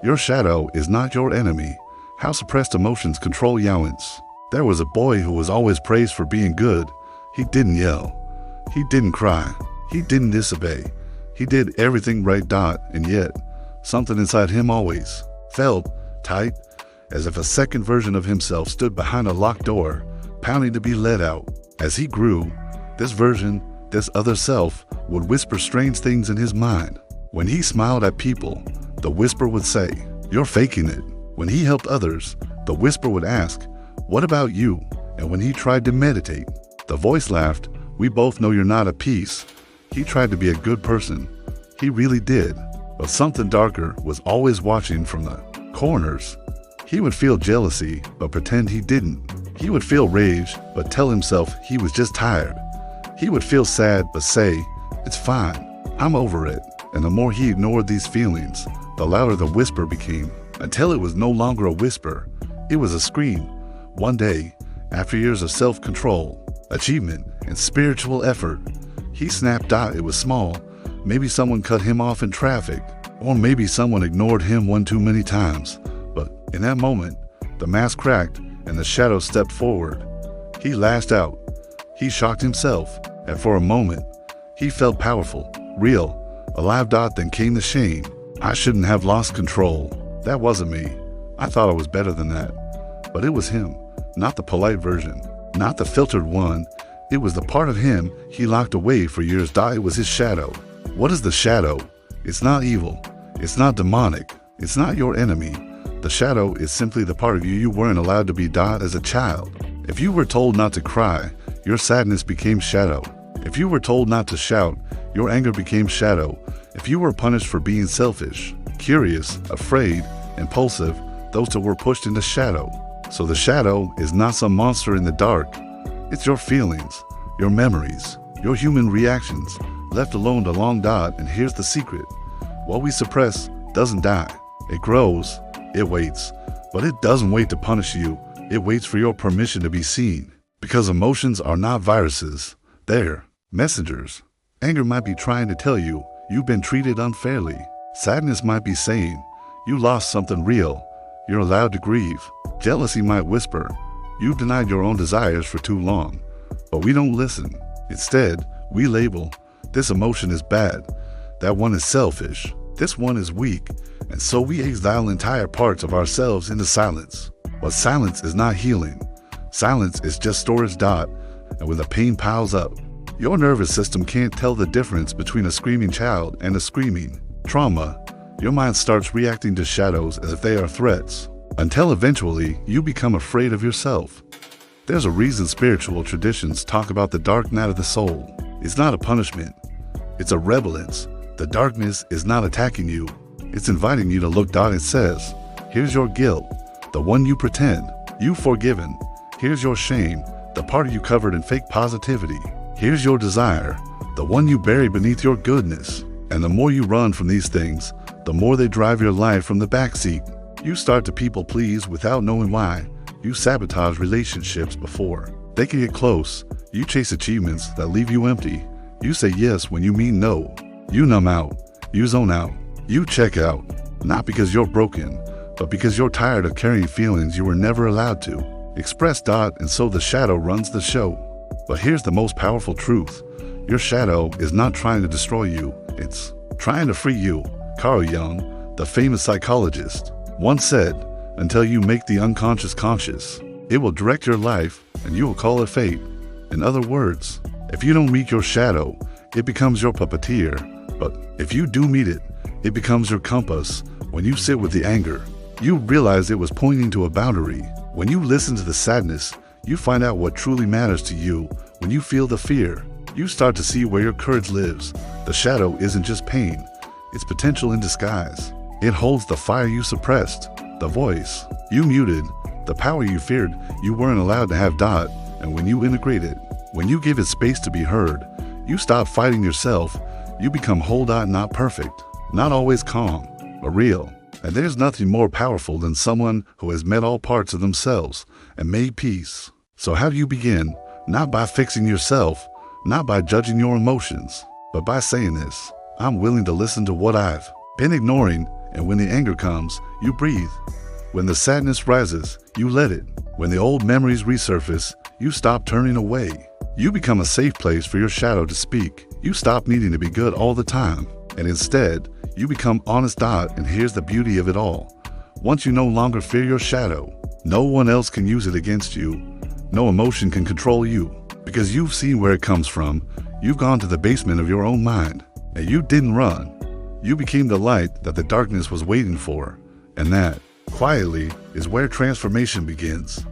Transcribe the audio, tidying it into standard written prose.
Your shadow is not your enemy. How suppressed emotions control Youans. There was a boy who was always praised for being good. He didn't yell. He didn't cry. He didn't disobey. He did everything right. And yet, something inside him always felt tight, as if a second version of himself stood behind a locked door, pounding to be let out. As he grew, this version, this other self, would whisper strange things in his mind. When he smiled at people, the whisper would say, "You're faking it." When he helped others, the whisper would ask, "What about you?" And when he tried to meditate, the voice laughed, "We both know you're not at peace." He tried to be a good person. He really did. But something darker was always watching from the corners. He would feel jealousy, but pretend he didn't. He would feel rage, but tell himself he was just tired. He would feel sad, but say, "It's fine. I'm over it." And the more he ignored these feelings, the louder the whisper became, until it was no longer a whisper. It was a scream. One day, after years of self-control, achievement, and spiritual effort, he snapped out. It was small. Maybe someone cut him off in traffic, or maybe someone ignored him one too many times. But in that moment, the mask cracked and the shadow stepped forward. He lashed out. He shocked himself, and for a moment, he felt powerful, real, alive. Then came the shame. I shouldn't have lost control. That wasn't me. I thought I was better than that. But it was him, not the polite version, not the filtered one. It was the part of him he locked away for years. It was his shadow. What is the shadow? It's not evil. It's not demonic. It's not your enemy. The shadow is simply the part of you you weren't allowed to be. As a child, if you were told not to cry, your sadness became shadow. If you were told not to shout, your anger became shadow. If you were punished for being selfish, curious, afraid, impulsive, those two were pushed into shadow. So the shadow is not some monster in the dark. It's your feelings, your memories, your human reactions, left alone to long. And here's the secret. What we suppress doesn't die. It grows, it waits, but it doesn't wait to punish you. It waits for your permission to be seen. Because emotions are not viruses. They're messengers. Anger might be trying to tell you you've been treated unfairly. Sadness might be saying you lost something real. You're allowed to grieve. Jealousy might whisper you've denied your own desires for too long. But we don't listen. Instead, we label this emotion is bad. That one is selfish. This one is weak. And so we exile entire parts of ourselves into silence. But silence is not healing. Silence is just storage. And when the pain piles up, your nervous system can't tell the difference between a screaming child and a screaming trauma. Your mind starts reacting to shadows as if they are threats, until eventually you become afraid of yourself. There's a reason spiritual traditions talk about the dark night of the soul. It's not a punishment. It's a relevance. The darkness is not attacking you. It's inviting you to look. It says, here's your guilt, the one you pretend you've forgiven. Here's your shame, the part of you covered in fake positivity. Here's your desire, the one you bury beneath your goodness. And the more you run from these things, the more they drive your life from the backseat. You start to people please without knowing why. You sabotage relationships before they can get close. You chase achievements that leave you empty. You say yes when you mean no. You numb out. You zone out. You check out. Not because you're broken, but because you're tired of carrying feelings you were never allowed to express. And so the shadow runs the show. But here's the most powerful truth. Your shadow is not trying to destroy you. It's trying to free you. Carl Jung, the famous psychologist, once said, until you make the unconscious conscious, it will direct your life and you will call it fate. In other words, if you don't meet your shadow, it becomes your puppeteer. But if you do meet it, it becomes your compass. When you sit with the anger, you realize it was pointing to a boundary. When you listen to the sadness, you find out what truly matters to you. When you feel the fear, you start to see where your courage lives. The shadow isn't just pain, it's potential in disguise. It holds the fire you suppressed, the voice you muted, the power you feared you weren't allowed to have. And when you integrate it, when you give it space to be heard, you stop fighting yourself. You become whole. Not perfect, not always calm, but real. And there's nothing more powerful than someone who has met all parts of themselves and made peace. So how do you begin? Not by fixing yourself, not by judging your emotions, but by saying this: I'm willing to listen to what I've been ignoring And when the anger comes, you breathe. When the sadness rises, you let it. When the old memories resurface, you stop turning away. You become a safe place for your shadow to speak. You stop needing to be good all the time. And instead, you become honest. And here's the beauty of it all. Once you no longer fear your shadow, no one else can use it against you. No emotion can control you. Because you've seen where it comes from. You've gone to the basement of your own mind. And you didn't run. You became the light that the darkness was waiting for. And that, quietly, is where transformation begins.